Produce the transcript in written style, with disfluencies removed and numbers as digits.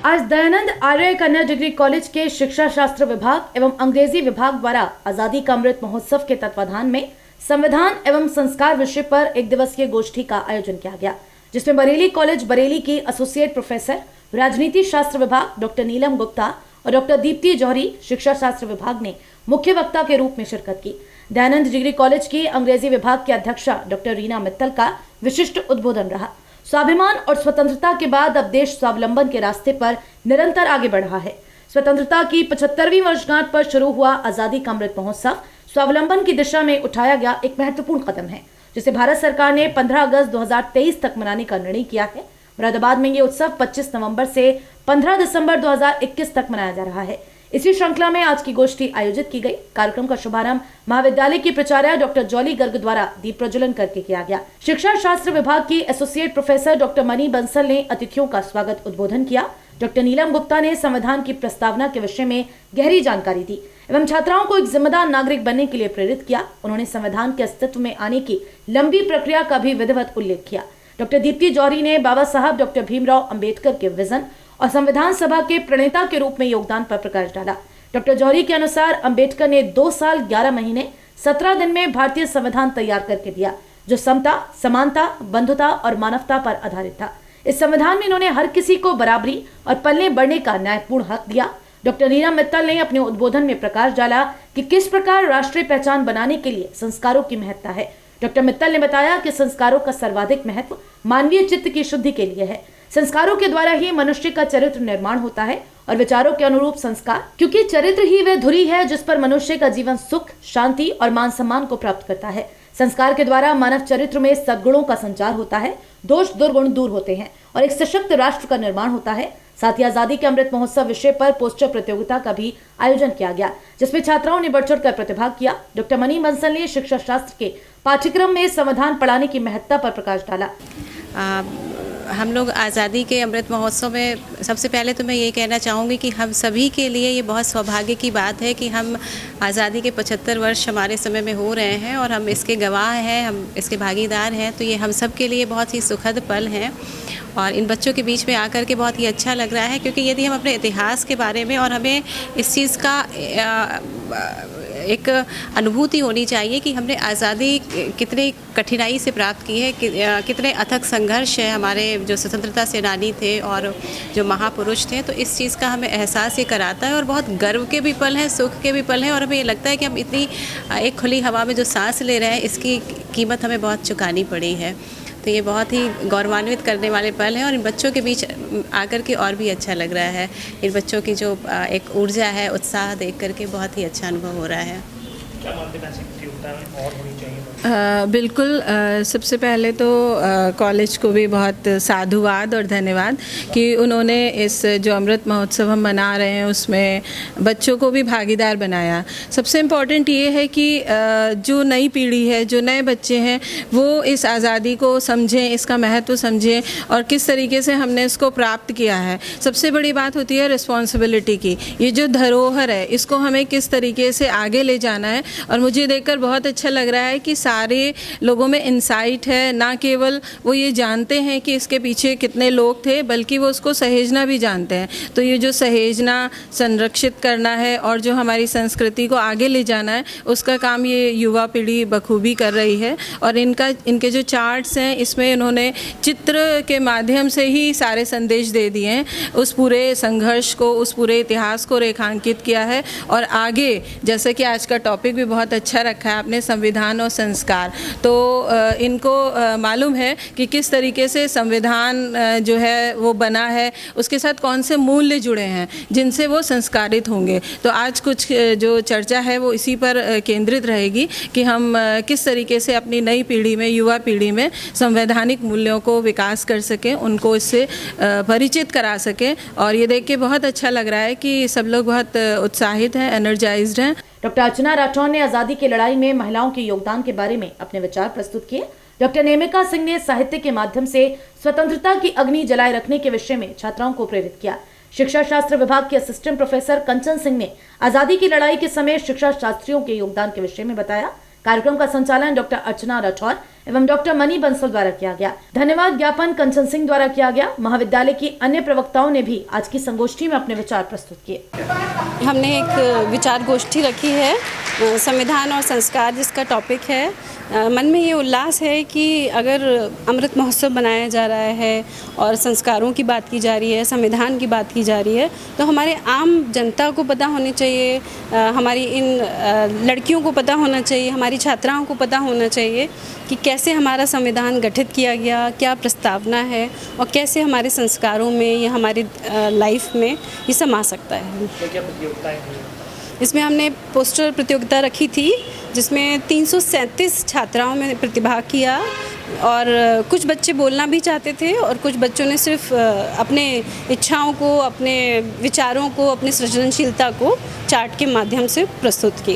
आज दयानंद आर्य कन्या degree college के शिक्षा शास्त्र विभाग एवं अंग्रेजी विभाग द्वारा आजादी का अमृत महोत्सव के तत्वाधान में संविधान एवं संस्कार विषय पर एक दिवसीय गोष्ठी का आयोजन किया गया, जिसमें बरेली कॉलेज बरेली की एसोसिएट प्रोफेसर राजनीति शास्त्र विभाग डॉक्टर नीलम गुप्ता और डॉक्टर दीप्ति जौहरी शिक्षा शास्त्र विभाग ने मुख्य वक्ता के रूप में शिरकत की। दयानंद डिग्री कॉलेज की अंग्रेजी विभाग की अध्यक्षा डॉक्टर रीना मित्तल का विशिष्ट उद्बोधन रहा। स्वाभिमान और स्वतंत्रता के बाद अब देश स्वावलंबन के रास्ते पर निरंतर आगे बढ़ रहा है। स्वतंत्रता की 75वीं वर्षगांठ पर शुरू हुआ आजादी का अमृत महोत्सव स्वावलंबन की दिशा में उठाया गया एक महत्वपूर्ण कदम है, जिसे भारत सरकार ने 15 अगस्त 2023 तक मनाने का निर्णय किया है। मुरादाबाद में ये उत्सव 25 नवंबर से 15 दिसंबर 2021 तक मनाया जा रहा है। इसी श्रृंखला में आज की गोष्ठी आयोजित की गई। कार्यक्रम का शुभारंभ महाविद्यालय की प्राचार्य डॉक्टर जॉली गर्ग द्वारा दीप प्रज्वलन करके किया गया। शिक्षा शास्त्र विभाग की associate professor doctor money Bansal ने अतिथियों का स्वागत उद्बोधन किया। डॉक्टर नीलम गुप्ता ने संविधान की प्रस्तावना के विषय में गहरी जानकारी दी एवं छात्राओं को एक जिम्मेदार नागरिक बनने के लिए प्रेरित किया। उन्होंने संविधान के अस्तित्व में आने की लंबी प्रक्रिया का भी विधिवत उल्लेख किया। डॉक्टर दीप्ति जौहरी ने बाबा साहब डॉक्टर भीमराव अंबेडकर के विजन और संविधान सभा के प्रणेता के रूप में योगदान पर प्रकाश डाला। डॉक्टर जौहरी के अनुसार अंबेडकर ने 2 साल 11 महीने 17 दिन में भारतीय संविधान तैयार करके दिया, जो समता, समानता, बंधुता और मानवता पर आधारित था। इस संविधान में इन्होंने हर किसी को बराबरी और पलने बढ़ने का न्यायपूर्ण हक दिया। डॉक्टर रीना मित्तल ने अपने उद्बोधन में प्रकाश डाला कि किस प्रकार राष्ट्रीय पहचान बनाने के लिए संस्कारों की महत्ता है। डॉक्टर मित्तल ने बताया कि संस्कारों का सर्वाधिक महत्व मानवीय चित्त की शुद्धि के लिए है। संस्कारों के द्वारा ही मनुष्य का चरित्र निर्माण होता है और विचारों के अनुरूप संस्कार, क्योंकि चरित्र ही वह धुरी है जिस पर मनुष्य का जीवन सुख, शांति और मान सम्मान को प्राप्त करता है। संस्कार के द्वारा मानव चरित्र में सद्गुणों का संचार होता है, दोष दुर्गुण दूर होते हैं और एक सशक्त राष्ट्र का निर्माण होता है। साथ ही आजादी के अमृत महोत्सव विषय पर पोस्टर प्रतियोगिता का भी आयोजन किया गया, जिसमें छात्राओं ने बढ़ चढ़कर प्रतिभाग किया। डॉक्टर मनी बंसल ने शिक्षा शास्त्र के पाठ्यक्रम में संविधान पढ़ाने की महत्ता पर प्रकाश डाला। हम लोग आज़ादी के अमृत महोत्सव में सबसे पहले तो मैं ये कहना चाहूँगी कि हम सभी के लिए ये बहुत सौभाग्य की बात है कि हम आज़ादी के 75 वर्ष हमारे समय में हो रहे हैं और हम इसके गवाह हैं, हम इसके भागीदार हैं। तो ये हम सब के लिए बहुत ही सुखद पल हैं और इन बच्चों के बीच में आकर के बहुत ही अच्छा लग रहा है, क्योंकि यदि हम अपने इतिहास के बारे में और हमें इस चीज़ का एक अनुभूति होनी चाहिए कि हमने आज़ादी कितने कठिनाई से प्राप्त की है, कितने अथक संघर्ष है हमारे जो स्वतंत्रता सेनानी थे और जो महापुरुष थे। तो इस चीज़ का हमें एहसास ये कराता है और बहुत गर्व के भी पल हैं, सुख के भी पल हैं और हमें ये लगता है कि हम इतनी एक खुली हवा में जो सांस ले रहे हैं इसकी कीमत हमें बहुत चुकानी पड़ी है। तो ये बहुत ही गौरवान्वित करने वाले पल हैं और इन बच्चों के बीच आकर के और भी अच्छा लग रहा है। इन बच्चों की जो एक ऊर्जा है, उत्साह देख करके बहुत ही अच्छा अनुभव हो रहा है। क्या मानते हैं प्रतियोगिता और होनी चाहिए? बिल्कुल, सबसे पहले तो कॉलेज को भी बहुत साधुवाद और धन्यवाद कि उन्होंने इस जो अमृत महोत्सव हम मना रहे हैं उसमें बच्चों को भी भागीदार बनाया। सबसे इम्पॉर्टेंट ये है कि जो नई पीढ़ी है, जो नए बच्चे हैं, वो इस आज़ादी को समझें, इसका महत्व समझें और किस तरीके से हमने इसको प्राप्त किया है। सबसे बड़ी बात होती है रिस्पॉन्सिबिलिटी की। ये जो धरोहर है इसको हमें किस तरीके से आगे ले जाना है और मुझे देखकर बहुत अच्छा लग रहा है कि सारे लोगों में इंसाइट है। ना केवल वो ये जानते हैं कि इसके पीछे कितने लोग थे, बल्कि वो उसको सहेजना भी जानते हैं। तो ये जो सहेजना, संरक्षित करना है और जो हमारी संस्कृति को आगे ले जाना है, उसका काम ये युवा पीढ़ी बखूबी कर रही है। और इनके जो चार्ट्स हैं इसमें इन्होंने चित्र के माध्यम से ही सारे संदेश दे दिए हैं, उस पूरे संघर्ष को, उस पूरे इतिहास को रेखांकित किया है। और आगे जैसे कि आज का टॉपिक भी बहुत अच्छा रखा है आपने, संविधान और संस्कार, तो इनको मालूम है कि किस तरीके से संविधान जो है वो बना है, उसके साथ कौन से मूल्य जुड़े हैं जिनसे वो संस्कारित होंगे। तो आज कुछ जो चर्चा है वो इसी पर केंद्रित रहेगी कि हम किस तरीके से अपनी नई पीढ़ी में, युवा पीढ़ी में संवैधानिक मूल्यों को विकास कर सकें, उनको इससे परिचित करा सकें। और ये देख के बहुत अच्छा लग रहा है कि सब लोग बहुत उत्साहित हैं, एनर्जाइज्ड हैं। डॉक्टर अर्चना राठौर ने आजादी की लड़ाई में महिलाओं के योगदान के बारे में अपने विचार प्रस्तुत किए। डॉक्टर नेमिका सिंह ने साहित्य के माध्यम से स्वतंत्रता की अग्नि जलाए रखने के विषय में छात्राओं को प्रेरित किया। शिक्षा शास्त्र विभाग के असिस्टेंट प्रोफेसर कंचन सिंह ने आजादी की लड़ाई के समय शिक्षा शास्त्रियों के योगदान के विषय में बताया। कार्यक्रम का संचालन डॉक्टर अर्चना राठौर एवं डॉक्टर मनी बंसल द्वारा किया गया। धन्यवाद ज्ञापन कंचन सिंह द्वारा किया गया। महाविद्यालय की अन्य प्रवक्ताओं ने भी आज की संगोष्ठी में अपने विचार प्रस्तुत किए। हमने एक विचार गोष्ठी रखी है, संविधान और संस्कार जिसका टॉपिक है। मन में ये उल्लास है कि अगर अमृत महोत्सव मनाया जा रहा है और संस्कारों की बात की जा रही है, संविधान की बात की जा रही है, तो हमारे आम जनता को पता होनी चाहिए, हमारी इन लड़कियों को पता होना चाहिए, हमारी छात्राओं को पता होना चाहिए कि कैसे हमारा संविधान गठित किया गया, क्या प्रस्तावना है और कैसे हमारे संस्कारों में या हमारी लाइफ में ये समा सकता है। क्या प्रतियोगिताएं हुई? इसमें हमने पोस्टर प्रतियोगिता रखी थी जिसमें 337 छात्राओं ने प्रतिभाग किया और कुछ बच्चे बोलना भी चाहते थे और कुछ बच्चों ने सिर्फ अपने इच्छाओं को, अपने विचारों को, अपनी सृजनशीलता को चार्ट के माध्यम से प्रस्तुत किया।